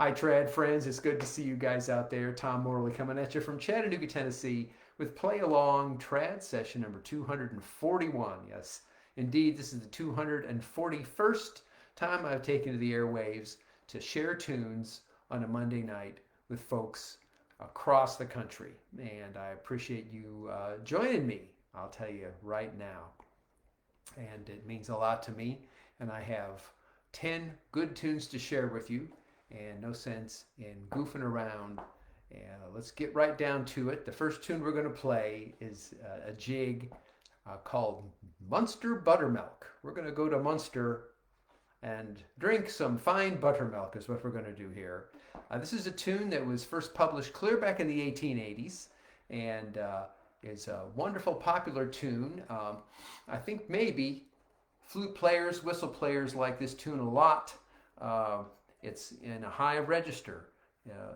Hi, TRAD friends. It's good to see you guys out there. Tom Morley coming at you from Chattanooga, Tennessee with Play Along TRAD session number 241. Yes, indeed, this is the 241st time I've taken to the airwaves to share tunes on a Monday night with folks across the country. And I appreciate you joining me, I'll tell you right now. And it means a lot to me. And I have 10 good tunes to share with you, and no sense in goofing around. And let's get right down to it. The first tune we're going to play is a jig called Munster Buttermilk. We're going to go to Munster and drink some fine buttermilk is what we're going to do here. This is a tune that was first published clear back in the 1880s and is a wonderful popular tune. I think maybe flute players, whistle players like this tune a lot. It's in a high register.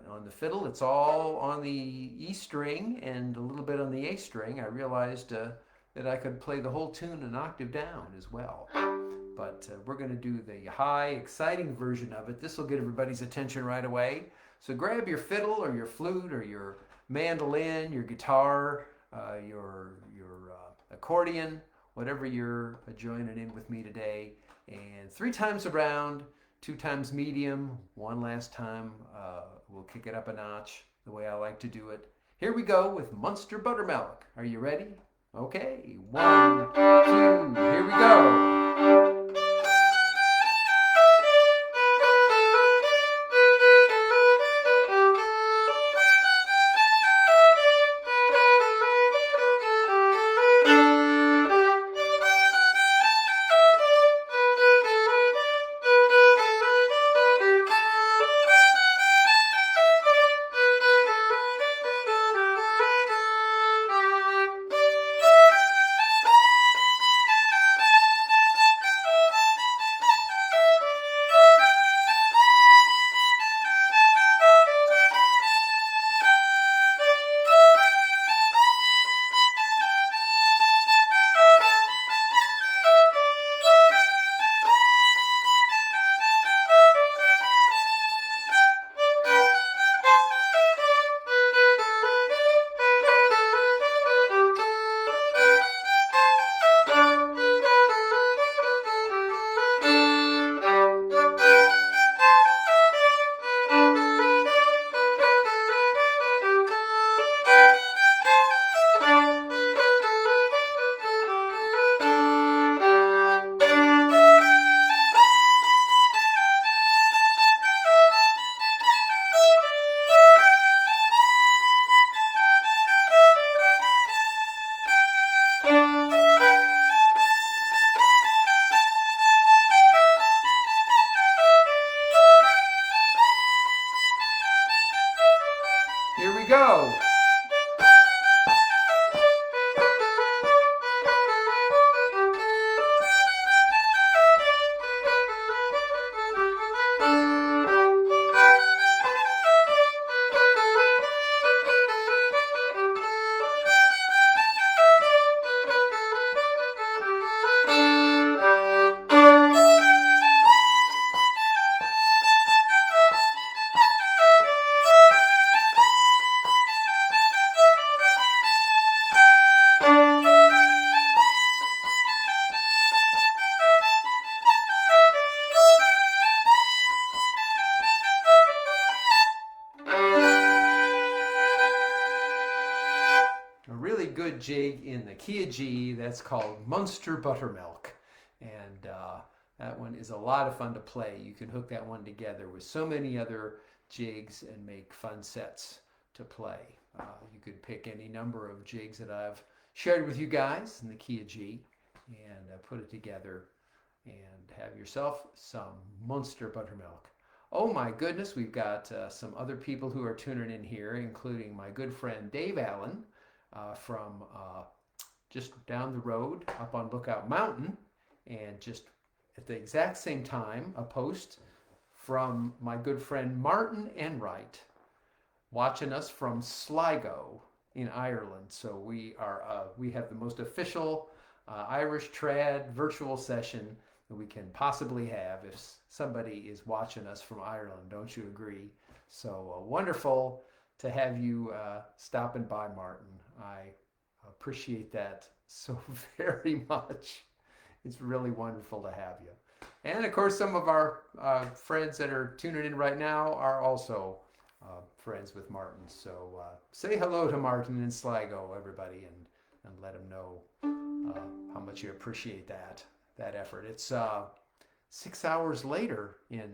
On the fiddle, it's all on the E string and a little bit on the A string. I realized that I could play the whole tune an octave down as well. But we're going to do the high, exciting version of it. This will get everybody's attention right away. So grab your fiddle or your flute or your mandolin, your guitar, your accordion, whatever you're joining in with me today. And 3 times around, 2 times medium, 1 last time. We'll kick it up a notch the way I like to do it. Here we go with Munster Buttermilk. Are you ready? Okay, 1, 2, here we go. Here we go. Good jig in the key of G. That's called Munster Buttermilk, and that one is a lot of fun to play. You can hook that one together with so many other jigs and make fun sets to play. You could pick any number of jigs that I've shared with you guys in the key of G and put it together and have yourself some Munster Buttermilk. Oh my goodness, we've got some other people who are tuning in here, including my good friend Dave Allen, from just down the road up on Lookout Mountain, and just at the exact same time a post from my good friend Martin Enright watching us from Sligo in Ireland. So we have the most official Irish trad virtual session that we can possibly have if somebody is watching us from Ireland. Don't you agree? So wonderful to have you stopping by, Martin. I appreciate that so very much. It's really wonderful to have you. And of course, some of our friends that are tuning in right now are also friends with Martin. So say hello to Martin in Sligo, everybody, and let him know how much you appreciate that effort. It's 6 hours later in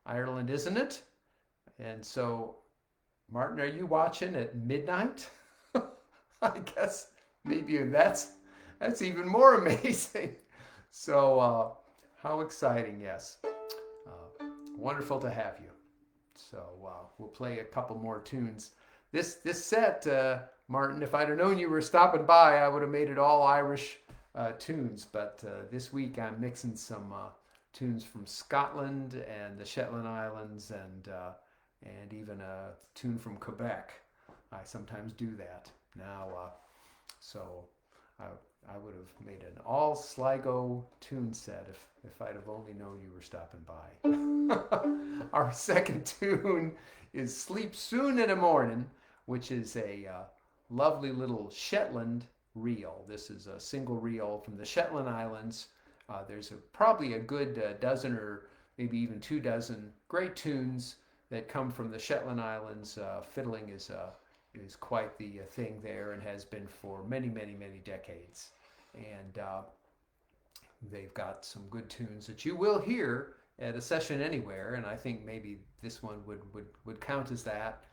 Ireland, isn't it? And so, Martin, are you watching at midnight? I guess maybe that's even more amazing. So, how exciting, yes. Wonderful to have you. So we'll play a couple more tunes. This set, Martin, if I'd have known you were stopping by, I would have made it all Irish tunes. But this week I'm mixing some tunes from Scotland and the Shetland Islands and even a tune from Quebec. I sometimes do that now. So I would have made an all Sligo tune set if I'd have only known you were stopping by. Our second tune is Sleep Soon in the Morning, which is a lovely little Shetland reel. This is a single reel from the Shetland Islands. There's probably a good dozen or maybe even 2 dozen great tunes that come from the Shetland Islands. Fiddling is quite the thing there and has been for many, many, many decades. And they've got some good tunes that you will hear at a session anywhere, and I think maybe this one would count as that.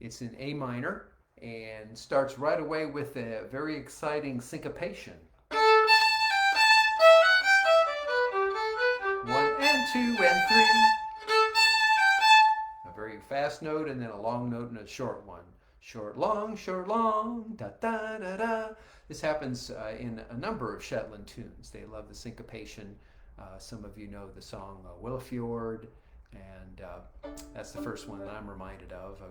It's in A minor and starts right away with a very exciting syncopation. 1 and 2 and 3. A very fast note and then a long note and a short one. Short, long, da da da da. This happens in a number of Shetland tunes. They love the syncopation. Some of you know the song Willowfjord, and that's the first one that I'm reminded of.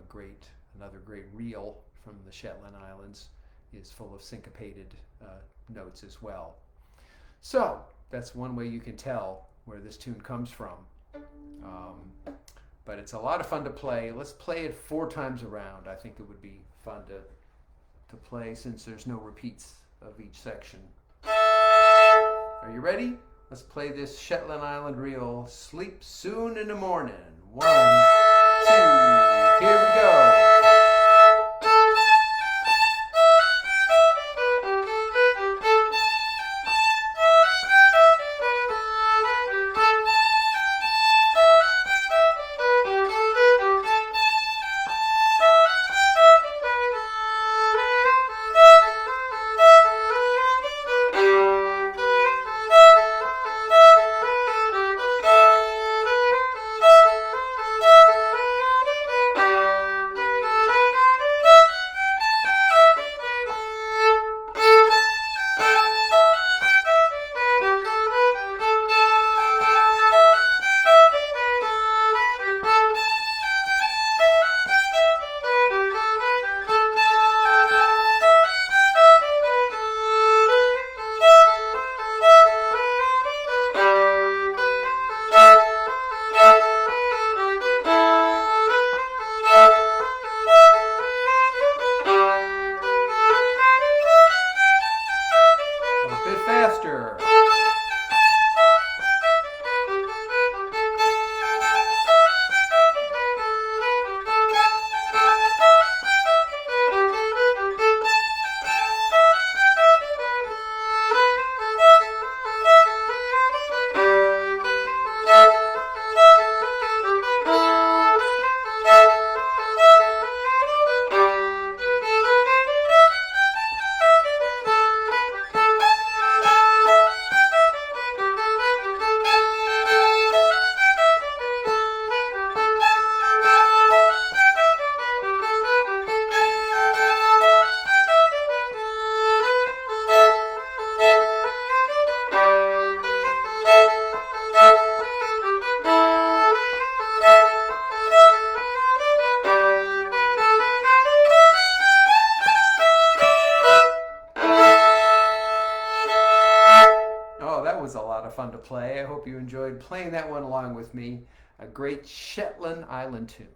Another great reel from the Shetland Islands is full of syncopated notes as well. So that's one way you can tell where this tune comes from. But it's a lot of fun to play. Let's play it 4 times around. I think it would be fun to play since there's no repeats of each section. Are you ready? Let's play this Shetland Island reel, Sleep Soon in the Morning. 1, 2, here we go. play. I hope you enjoyed playing that one along with me. A great Shetland Island tune.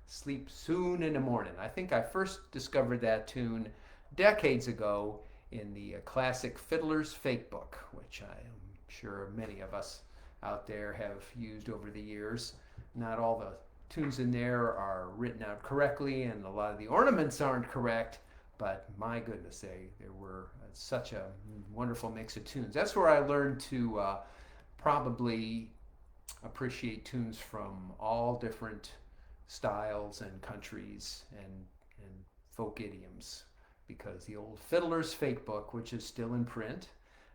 Sleep Soon in the Morning. I think I first discovered that tune decades ago in the classic Fiddler's Fake Book, which I am sure many of us out there have used over the years. Not all the tunes in there are written out correctly, and a lot of the ornaments aren't correct, but my goodness, there were such a wonderful mix of tunes. That's where I learned to probably appreciate tunes from all different styles and countries and folk idioms, because the old Fiddler's Fake Book, which is still in print,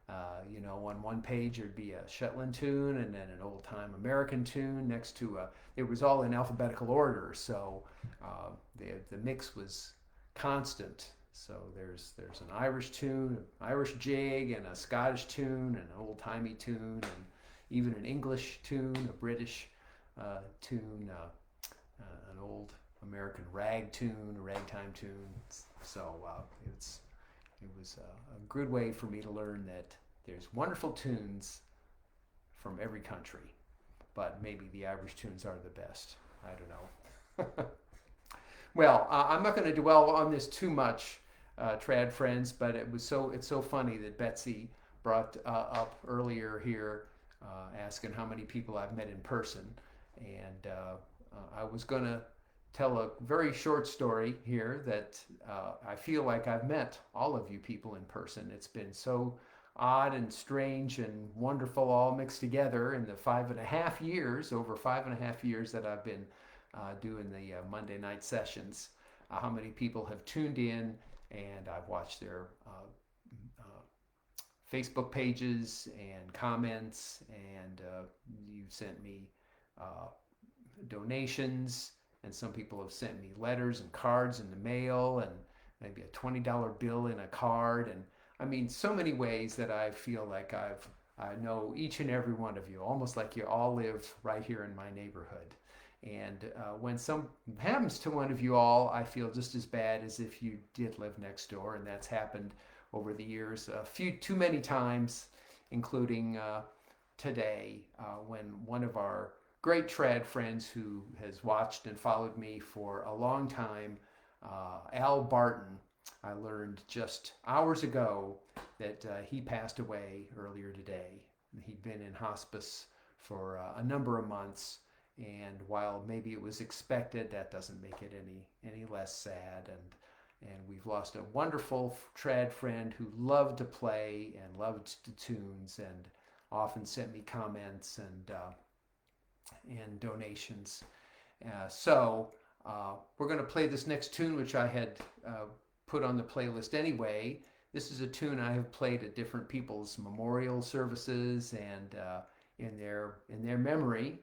on one page there'd be a Shetland tune and then an old-time American tune next to it was all in alphabetical order, so the mix was constant. So there's an Irish tune, an Irish jig, and a Scottish tune, and an old-timey tune, and even an English tune, a British tune, an old American rag tune, a ragtime tune. So it was a good way for me to learn that there's wonderful tunes from every country, but maybe the Irish tunes are the best. I don't know. Well, I'm not going to dwell on this too much, trad friends, but it's so funny that Betsy brought up earlier here asking how many people I've met in person, and I was going to tell a very short story here that I feel like I've met all of you people in person. It's been so odd and strange and wonderful all mixed together in the over 5.5 years that I've been doing the Monday night sessions. How many people have tuned in, and I've watched their Facebook pages and comments, and you've sent me donations, and some people have sent me letters and cards in the mail, and maybe a $20 bill in a card, and I mean so many ways that I feel like I know each and every one of you, almost like you all live right here in my neighborhood. And when something happens to one of you all, I feel just as bad as if you did live next door, and that's happened over the years too many times, including today when one of our great trad friends who has watched and followed me for a long time, Al Barton, I learned just hours ago that he passed away earlier today. He'd been in hospice for a number of months, and while maybe it was expected, that doesn't make it any less sad. And we've lost a wonderful trad friend who loved to play and loved the tunes and often sent me comments and donations. So we're going to play this next tune, which I had put on the playlist anyway. This is a tune I have played at different people's memorial services and in their memory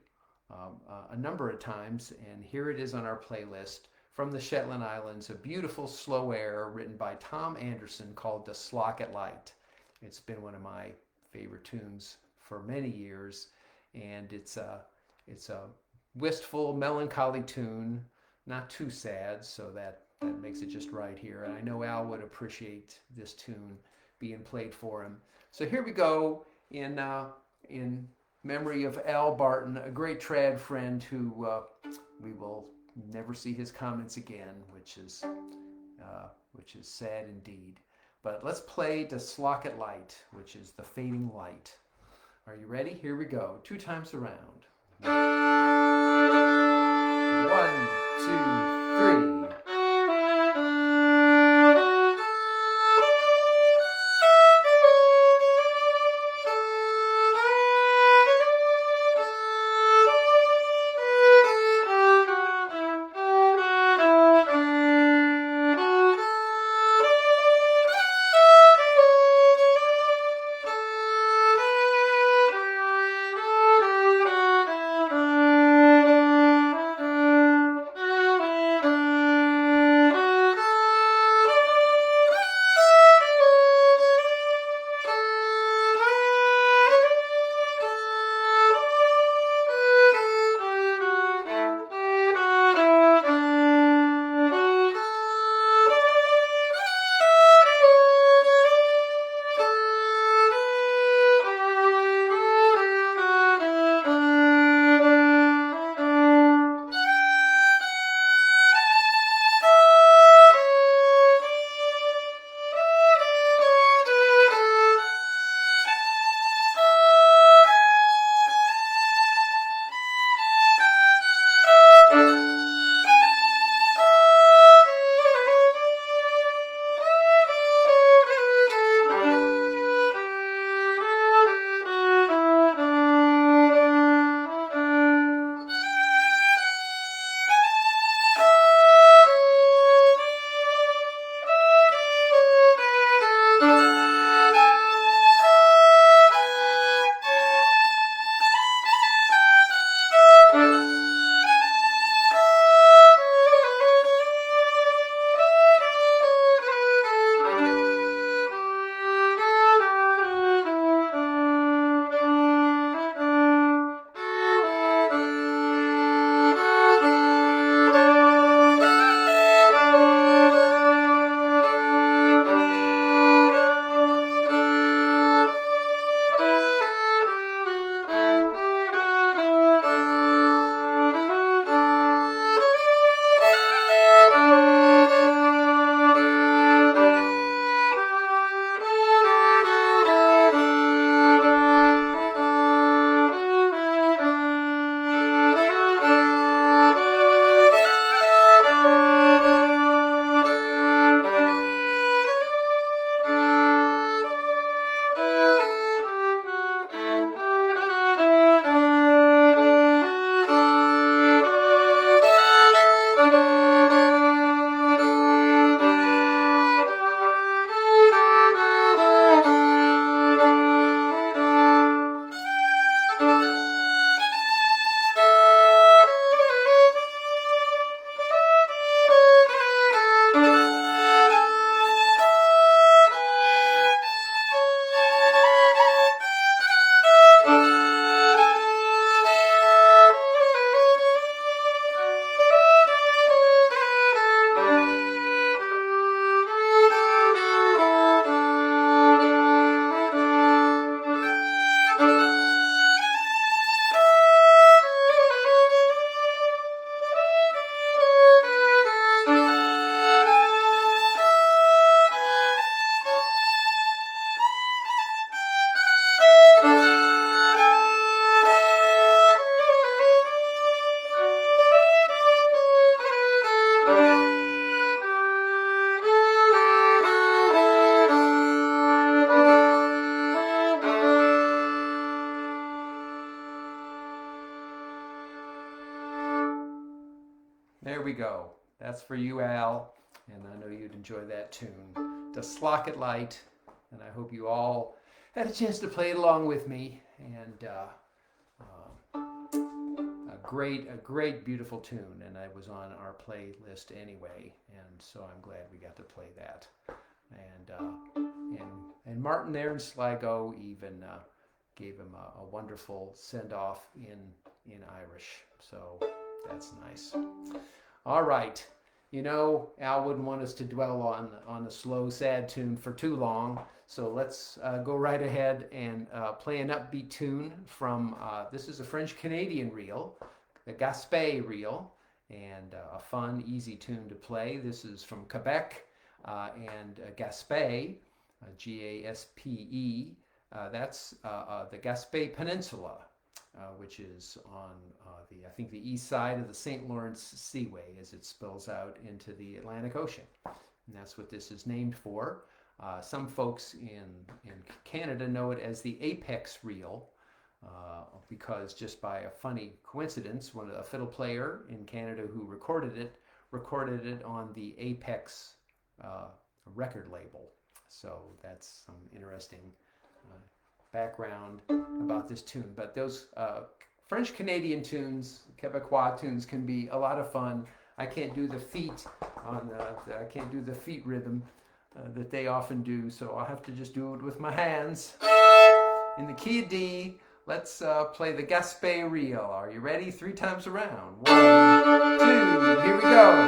a number of times, and here it is on our playlist from the Shetland Islands, a beautiful slow air written by Tom Anderson called the Slockit Light. It's been one of my favorite tunes for many years, and it's a wistful, melancholy tune, not too sad, so that makes it just right here. And I know Al would appreciate this tune being played for him. So here we go in memory of Al Barton, a great trad friend who we will never see his comments again, which is sad indeed. But let's play the Slockit Light, which is the fading light. Are you ready? Here we go. 2 times around. 1, 2, 3. There we go. That's for you, Al, and I know you'd enjoy that tune. The Slockit Light, and I hope you all had a chance to play it along with me. And a great, beautiful tune, and it was on our playlist anyway, and so I'm glad we got to play that. And Martin there in Sligo even gave him a wonderful send off in Irish, so that's nice. All right, you know Al wouldn't want us to dwell on a slow, sad tune for too long, so let's go right ahead and play an upbeat tune from this is a French Canadian reel, the Gaspe Reel, and a fun, easy tune to play. This is from Quebec and Gaspe, Gaspe. That's the Gaspe Peninsula, which is on I think the east side of the St. Lawrence Seaway as it spills out into the Atlantic Ocean. And that's what this is named for. Some folks in Canada know it as the Apex Reel, because just by a funny coincidence, a fiddle player in Canada who recorded it on the Apex record label. So that's some interesting background about this tune. But those French Canadian tunes, Quebecois tunes, can be a lot of fun. I can't do the feet I can't do the feet rhythm that they often do, so I'll have to just do it with my hands. In the key of D, let's play the Gaspe Reel. Are you ready? 3 times around. 1, 2, here we go.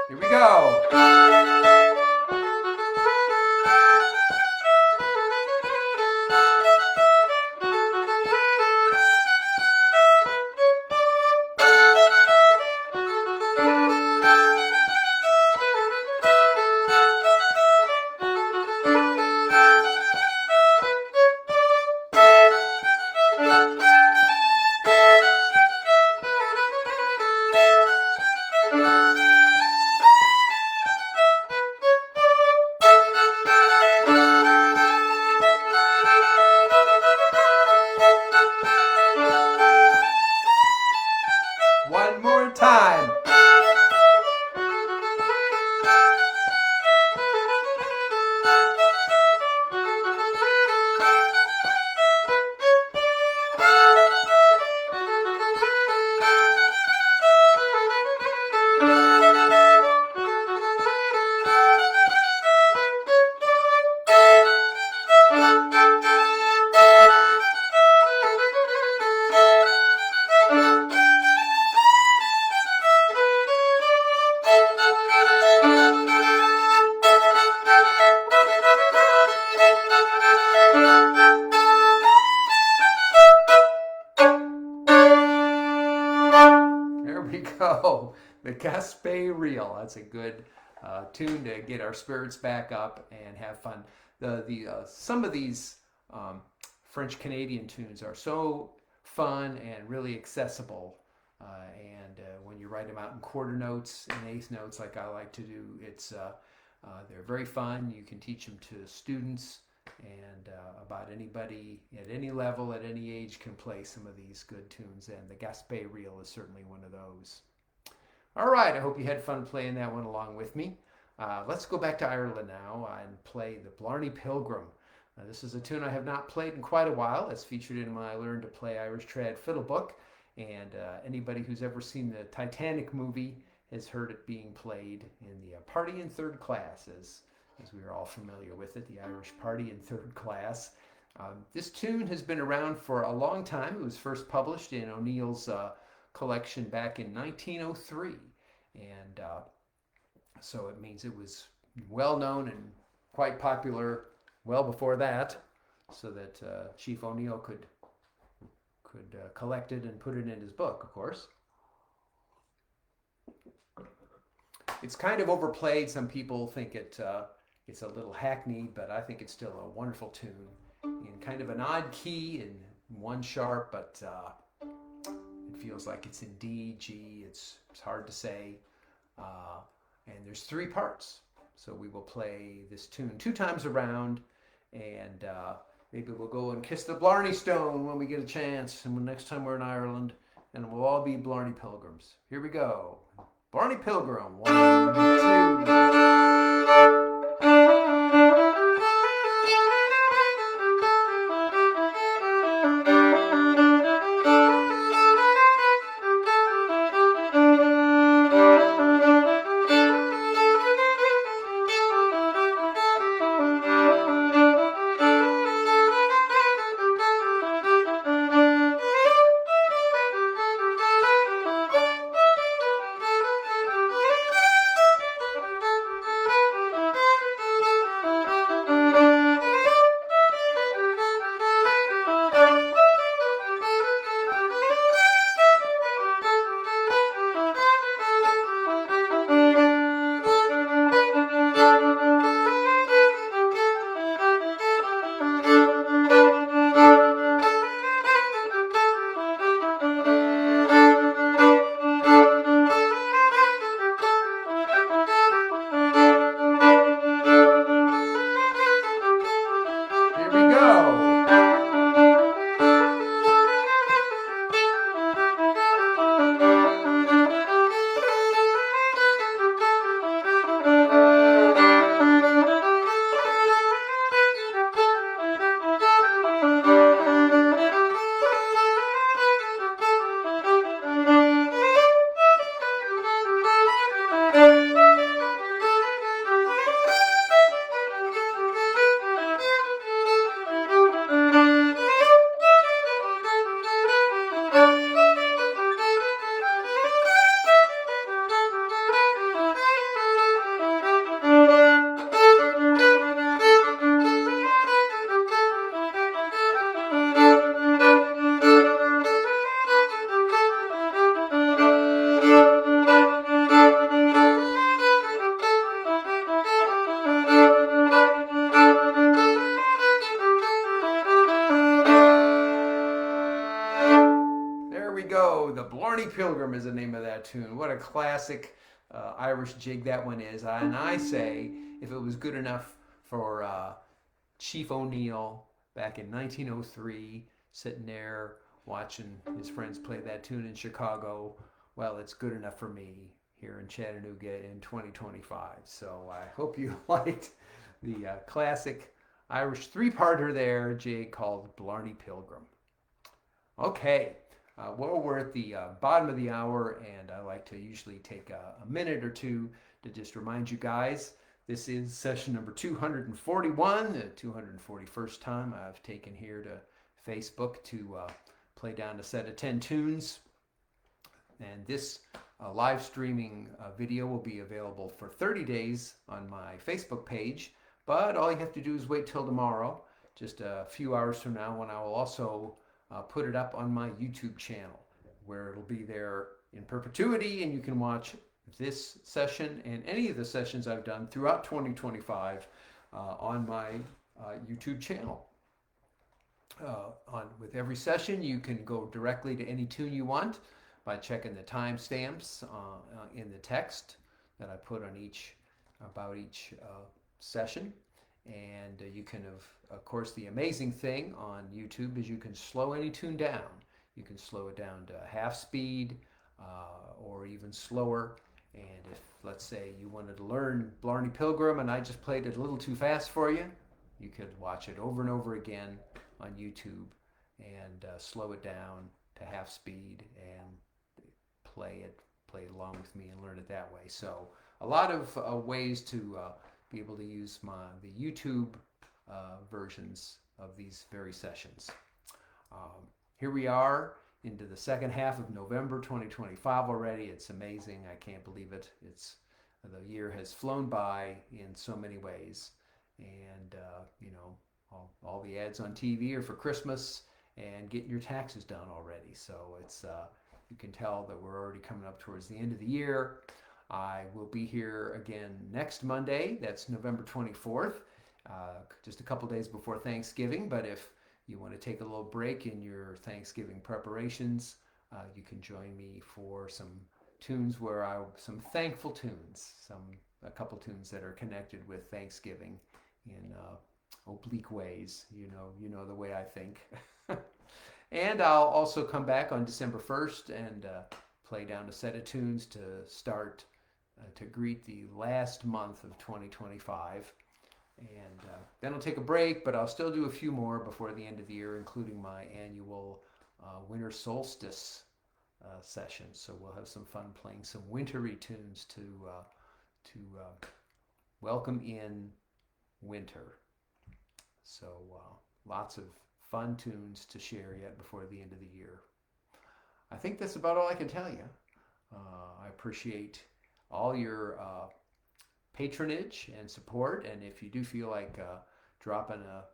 Here we go. One more time. There we go. The Gaspe Reel. That's a good tune to get our spirits back up and have fun. Some of these French Canadian tunes are so fun and really accessible. And when you write them out in quarter notes and eighth notes, like I like to do, they're very fun. You can teach them to students, and about anybody at any level, at any age, can play some of these good tunes. And the Gaspe Reel is certainly one of those. All right, I hope you had fun playing that one along with me. Let's go back to Ireland now and play the Blarney Pilgrim. This is a tune I have not played in quite a while. It's featured in my Learn to Play Irish Trad fiddle book. And anybody who's ever seen the Titanic movie has heard it being played in the Party in Third Class, as we are all familiar with it, the Irish Party in Third Class. This tune has been around for a long time. It was first published in O'Neill's collection back in 1903. And so it means it was well known and quite popular well before that, so that Chief O'Neill could collect it and put it in his book, of course. It's kind of overplayed. Some people think it's a little hackneyed, but I think it's still a wonderful tune in kind of an odd key in one sharp, but it feels like it's in D, G. It's hard to say. And there's 3 parts. So we will play this tune 2 times around, and maybe we'll go and kiss the Blarney stone when we get a chance, and next time we're in Ireland, and we'll all be Blarney pilgrims. Here we go. Blarney Pilgrim, 1, 2. The Blarney Pilgrim is the name of that tune. What a classic Irish jig that one is. And I say, if it was good enough for Chief O'Neill back in 1903, sitting there watching his friends play that tune in Chicago, well, it's good enough for me here in Chattanooga in 2025. So I hope you liked the classic Irish 3-parter there, jig called Blarney Pilgrim. Okay. Well, we're at the bottom of the hour, and I like to usually take a minute or two to just remind you guys, this is session number 241, the 241st time I've taken here to Facebook to play down a set of 10 tunes. And this live streaming video will be available for 30 days on my Facebook page, but all you have to do is wait till tomorrow, just a few hours from now, when I will also put it up on my YouTube channel, where it'll be there in perpetuity, and you can watch this session and any of the sessions I've done throughout 2025 on my YouTube channel. With every session, you can go directly to any tune you want by checking the timestamps in the text that I put on each session. And you can, of course, the amazing thing on YouTube is you can slow any tune down. You can slow it down to half speed or even slower. And if, let's say, you wanted to learn Blarney Pilgrim and I just played it a little too fast for you, you could watch it over and over again on YouTube and slow it down to half speed and play along with me and learn it that way. So a lot of ways to be able to use the YouTube versions of these very sessions. Here we are into the second half of November 2025 already. It's amazing. I can't believe it. The year has flown by in so many ways. And, all the ads on TV are for Christmas and getting your taxes done already. So it's you can tell that we're already coming up towards the end of the year. I will be here again next Monday. That's November 24th, just a couple days before Thanksgiving. But if you want to take a little break in your Thanksgiving preparations, you can join me for some tunes some thankful tunes, a couple tunes that are connected with Thanksgiving in oblique ways. You know the way I think. And I'll also come back on December 1st and play down a set of tunes to start to greet the last month of 2025. And then I'll take a break, but I'll still do a few more before the end of the year, including my annual winter solstice session. So we'll have some fun playing some wintry tunes to welcome in winter. So lots of fun tunes to share yet before the end of the year. I think that's about all I can tell you. I appreciate all your patronage and support, and if you do feel like dropping a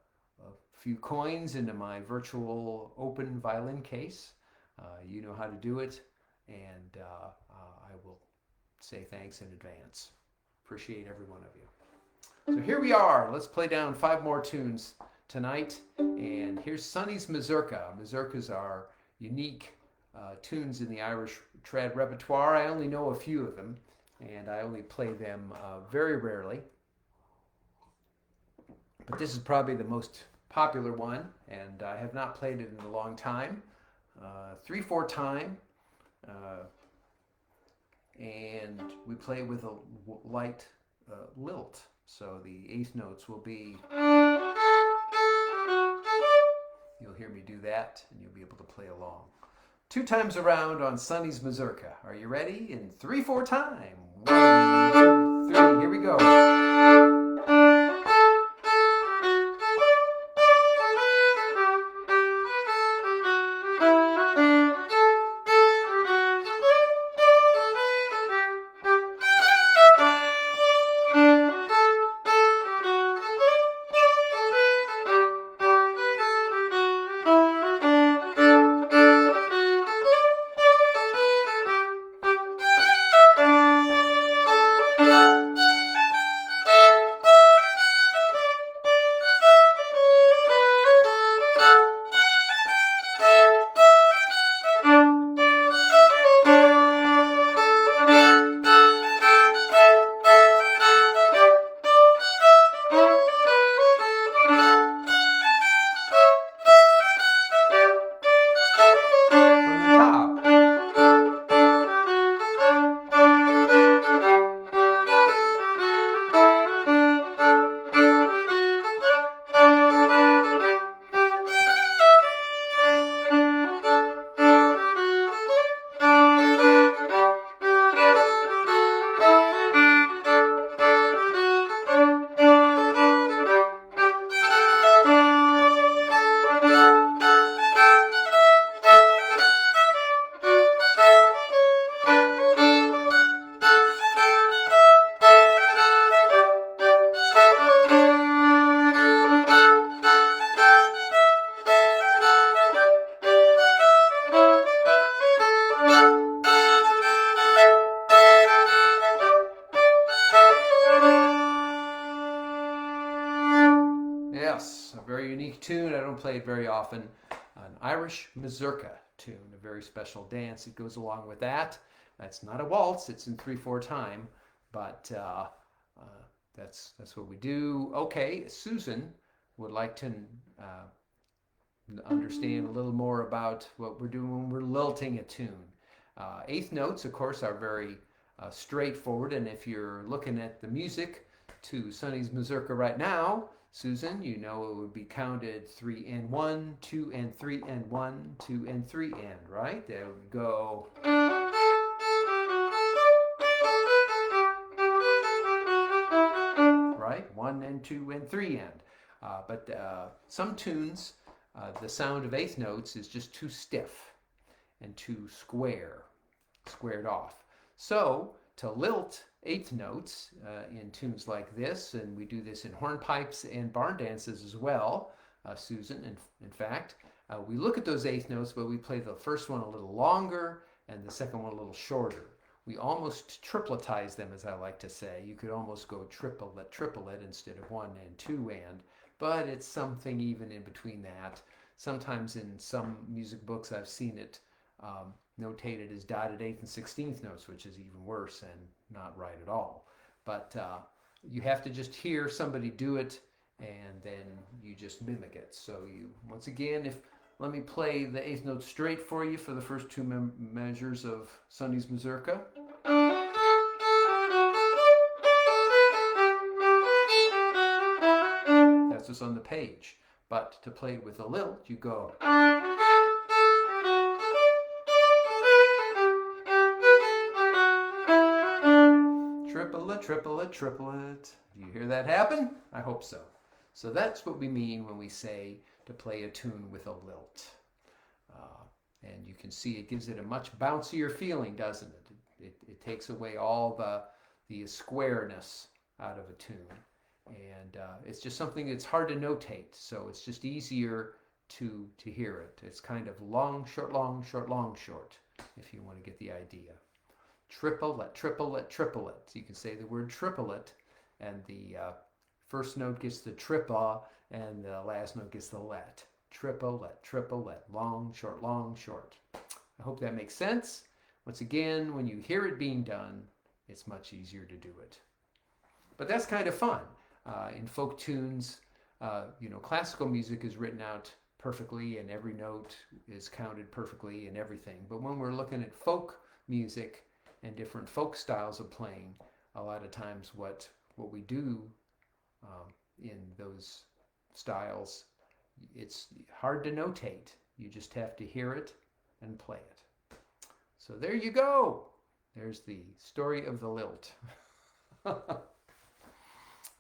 few coins into my virtual open violin case, you know how to do it, and I will say thanks in advance. Appreciate every one of you. So here we are. Let's play down 5 more tunes tonight, and here's Sonny's Mazurka. Mazurkas are unique tunes in the Irish trad repertoire. I only know a few of them, and I only play them very rarely. But this is probably the most popular one, and I have not played it in a long time. 3/4 time, and we play with a light lilt. So the 8th notes will be, you'll hear me do that, and you'll be able to play along. 2 times around on Sonny's Mazurka. Are you ready? In 3/4 time. 1, 2, 3. Here we go. Tune. I don't play it very often. An Irish Mazurka tune, a very special dance that goes along with that. That's not a waltz, it's in 3/4 time, but that's what we do. Okay, Susan would like to understand a little more about what we're doing when we're lilting a tune. 8th notes, of course, are very straightforward, and if you're looking at the music to Sonny's Mazurka right now, Susan, you know it would be counted 3 and 1, 2 and 3 and 1, 2 and 3 and, right? There we go. Right? 1 and 2 and 3 and. But some tunes, the sound of eighth notes is just too stiff and too squared off. So to lilt eighth notes in tunes like this, and we do this in hornpipes and barn dances as well, Susan, in fact, we look at those eighth notes, but we play the first one a little longer and the second one a little shorter. We almost tripletize them, as I like to say. You could almost go triplet instead of one and two and, but it's something even in between that. Sometimes in some music books I've seen it notated as dotted eighth and 16th notes, which is even worse and not right at all. But you have to just hear somebody do it, and then you just mimic it. So you, once again, let me play the eighth note straight for you for the first two measures of Sonny's Mazurka. That's what's on the page. But to play it with a lilt, you go. Triplet, triplet, triplet. Do you hear that happen? I hope so. So that's what we mean when we say to play a tune with a lilt. And you can see it gives it a much bouncier feeling, doesn't it? It takes away all the squareness out of a tune. And it's just something that's hard to notate, so it's just easier to hear it. It's kind of long, short, long, short, long, short, if you want to get the idea. Triplet, triplet, triplet. So you can say the word triplet, and the first note gets the tripa, and the last note gets the let. Triplet, triplet, long, short, long, short. I hope that makes sense. Once again, when you hear it being done, it's much easier to do it. But that's kind of fun. In folk tunes, classical music is written out perfectly, and every note is counted perfectly and everything. But when we're looking at folk music and different folk styles of playing, a lot of times what we do in those styles, it's hard to notate. You just have to hear it and play it. So there you go. There's the story of the lilt.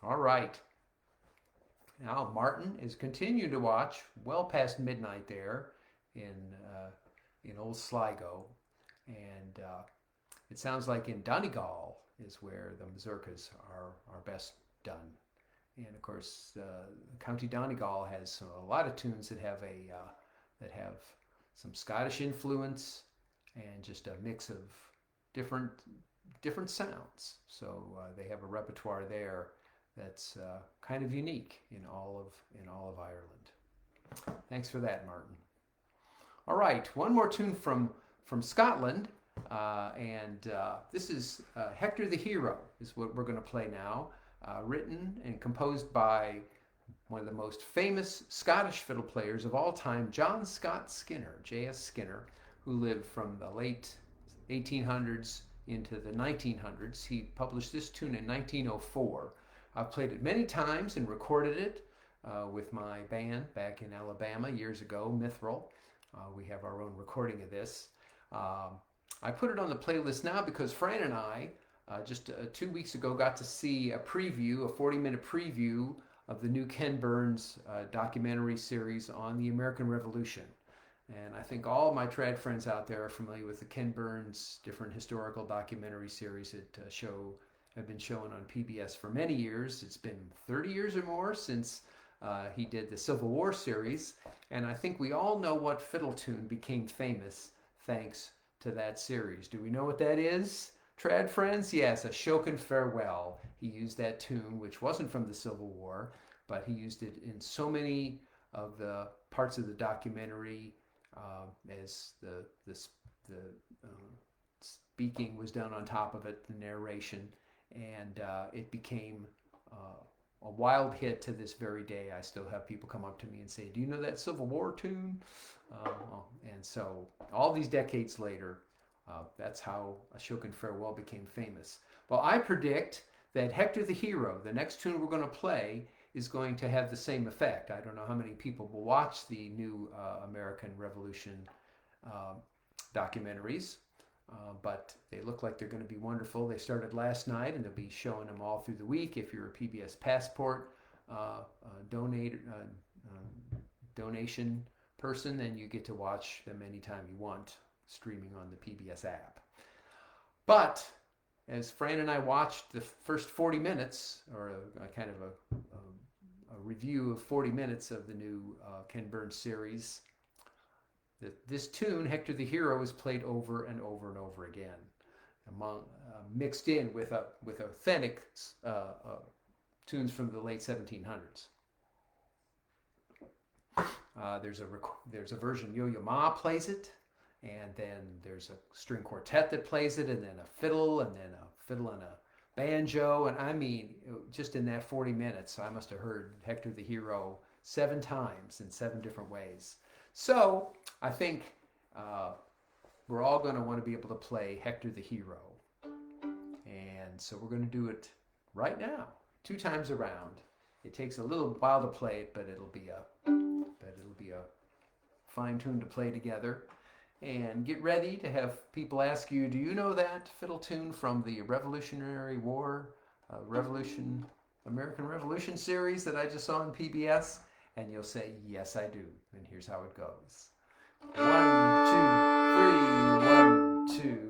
All right. Now Martin is continuing to watch well past midnight there in old Sligo, and it sounds like in Donegal is where the mazurkas are best done. And of course, County Donegal has a lot of tunes that have some Scottish influence and just a mix of different sounds. So they have a repertoire there that's kind of unique in all of Ireland. Thanks for that, Martin. All right, one more tune from Scotland, and this is Hector the Hero is what we're going to play now. Written and composed by one of the most famous Scottish fiddle players of all time, John Scott Skinner, J.S. Skinner, who lived from the late 1800s into the 1900s. He published this tune in 1904. I've played it many times and recorded it with my band back in Alabama years ago, Mithril. We have our own recording of this. I put it on the playlist now because Fran and I just 2 weeks ago got to see a 40-minute preview of the new Ken Burns documentary series on the American Revolution. And I think all my trad friends out there are familiar with the Ken Burns different historical documentary series that have been shown on PBS for many years. It's been 30 years or more since he did the Civil War series. And I think we all know what fiddle tune became famous thanks to that series. Do we know what that is? Trad friends? Yes, A Shokin Farewell. He used that tune, which wasn't from the Civil War, but he used it in so many of the parts of the documentary as the speaking was done on top of it, the narration, and it became a wild hit to this very day. I still have people come up to me and say, "Do you know that Civil War tune?" And so all these decades later, that's how A Shokin Farewell became famous. Well, I predict that Hector the Hero, the next tune we're going to play, is going to have the same effect. I don't know how many people will watch the new American Revolution documentaries, but they look like they're going to be wonderful. They started last night, and they'll be showing them all through the week. If you're a PBS Passport donation person, then you get to watch them anytime you want, streaming on the PBS app. But as Fran and I watched the first 40 minutes, or a kind of a review of 40 minutes of the new Ken Burns series, this tune, Hector the Hero, is played over and over and over again, mixed in with authentic tunes from the late 1700s. There's a version Yo-Yo Ma plays it, and then there's a string quartet that plays it, and then a fiddle, and then a fiddle and a banjo, and I mean, just in that 40 minutes, I must have heard Hector the Hero 7 times in 7 different ways. So I think we're all going to want to be able to play Hector the Hero, and so we're going to do it right now, 2 times around. It takes a little while to play it, but it'll be a fine tune to play together. And get ready to have people ask you, do you know that fiddle tune from the Revolutionary War, American Revolution series that I just saw on PBS? And you'll say, yes, I do. And here's how it goes. 1, 2, 3, 1, 2.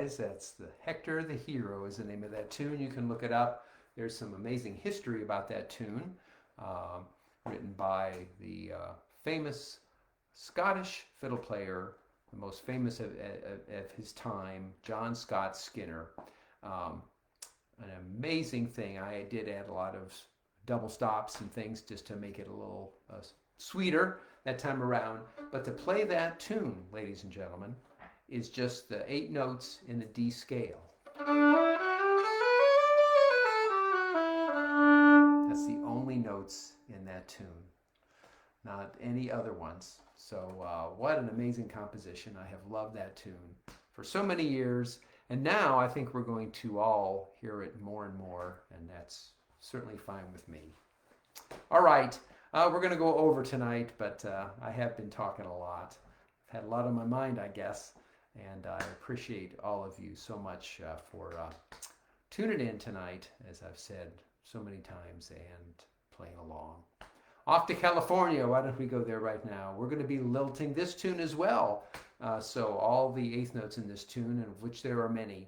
guys. That's the Hector the Hero is the name of that tune. You can look it up. There's some amazing history about that tune, written by the famous Scottish fiddle player, the most famous of his time, John Scott Skinner. An amazing thing. I did add a lot of double stops and things just to make it a little sweeter that time around. But to play that tune, ladies and gentlemen, is just the 8 notes in the D scale. That's the only notes in that tune, not any other ones. So what an amazing composition. I have loved that tune for so many years. And now I think we're going to all hear it more and more, and that's certainly fine with me. All right, we're going to go over tonight, but I have been talking a lot. I've had a lot on my mind, I guess, and I appreciate all of you so much for tuning in tonight, as I've said so many times, and playing along. Off to California. Why don't we go there right now? We're going to be lilting this tune as well. So all the 8th notes in this tune, and of which there are many,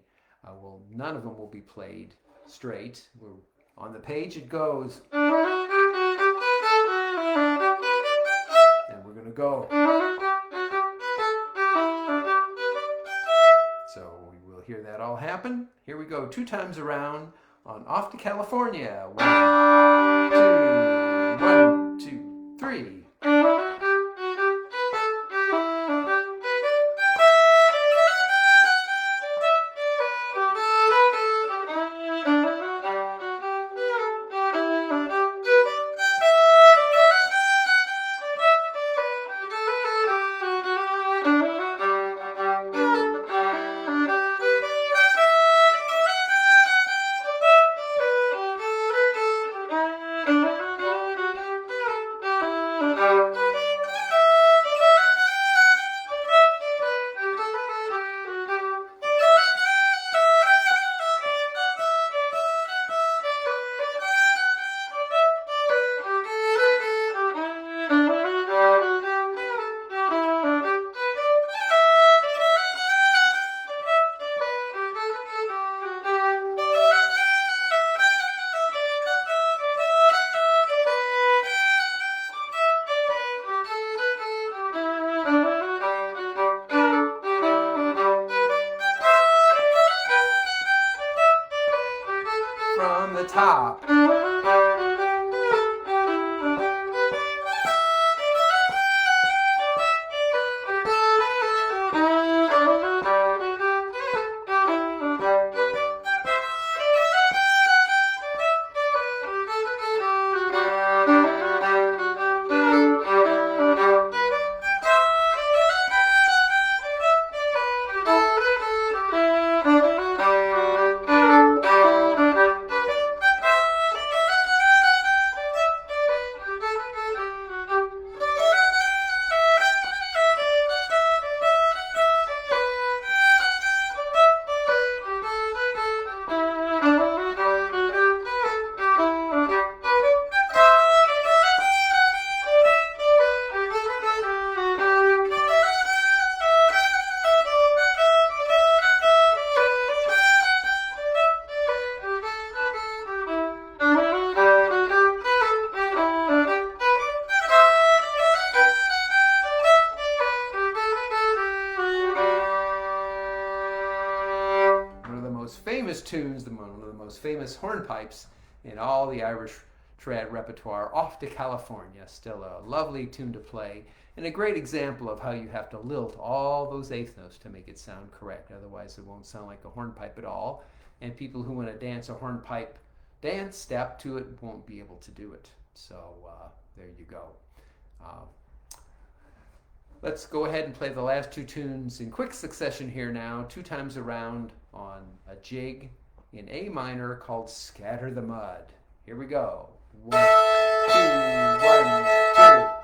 none of them will be played straight. On the page it goes, and we're going to go. So we will hear that all happen. Here we go, 2 times around on Off to California. 1, 2, 1, 2, 3. From the top. Tunes, one of the most famous hornpipes in all the Irish trad repertoire, Off to California. Still a lovely tune to play, and a great example of how you have to lilt all those 8th notes to make it sound correct. Otherwise it won't sound like a hornpipe at all, and people who want to dance a hornpipe dance step to it won't be able to do it. So there you go. Let's go ahead and play the last 2 tunes in quick succession here now, 2 times around on a jig in A minor called Scatter the Mud. Here we go. 1, 2, 1, 2.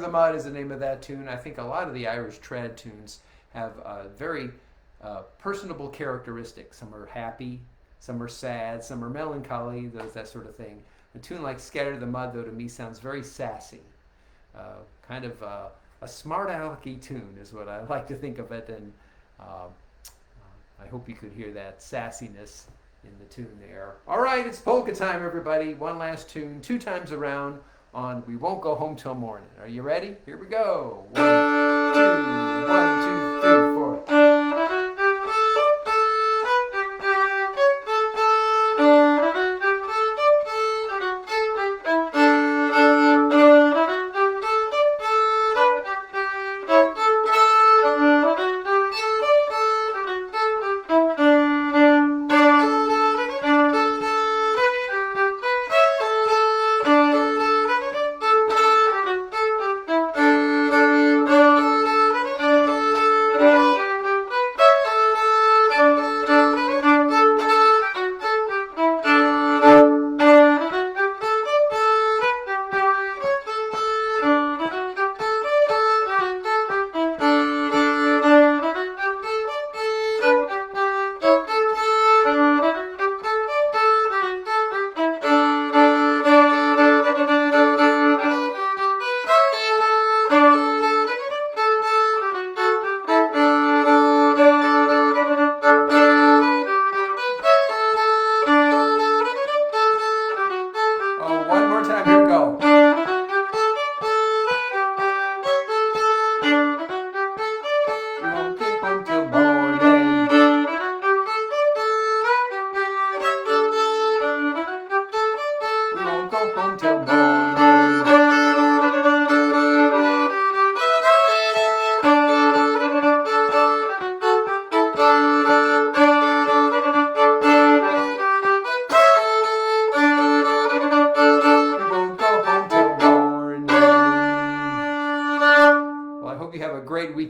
Mud is the name of that tune. I think a lot of the Irish trad tunes have very personable characteristics. Some are happy, some are sad, some are melancholy, that sort of thing. A tune like Scatter the Mud, though, to me sounds very sassy. Kind of a smart alecky tune is what I like to think of it, and I hope you could hear that sassiness in the tune there. All right, it's polka time, everybody. One last tune, 2 times around on We Won't Go Home Till Morning. Are you ready? Here we go. 1, 2, 1, 2, 3, 4.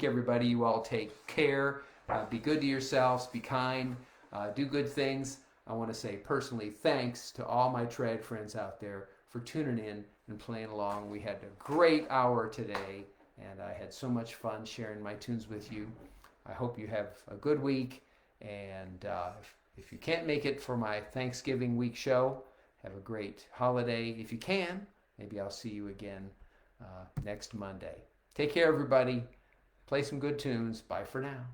Everybody, you all take care, be good to yourselves, be kind, do good things. I want to say personally thanks to all my trad friends out there for tuning in and playing along. We had a great hour today, and I had so much fun sharing my tunes with you. I hope you have a good week, and if you can't make it for my Thanksgiving week show, have a great holiday. If you can, maybe I'll see you again next Monday. Take care, everybody. Play some good tunes. Bye for now.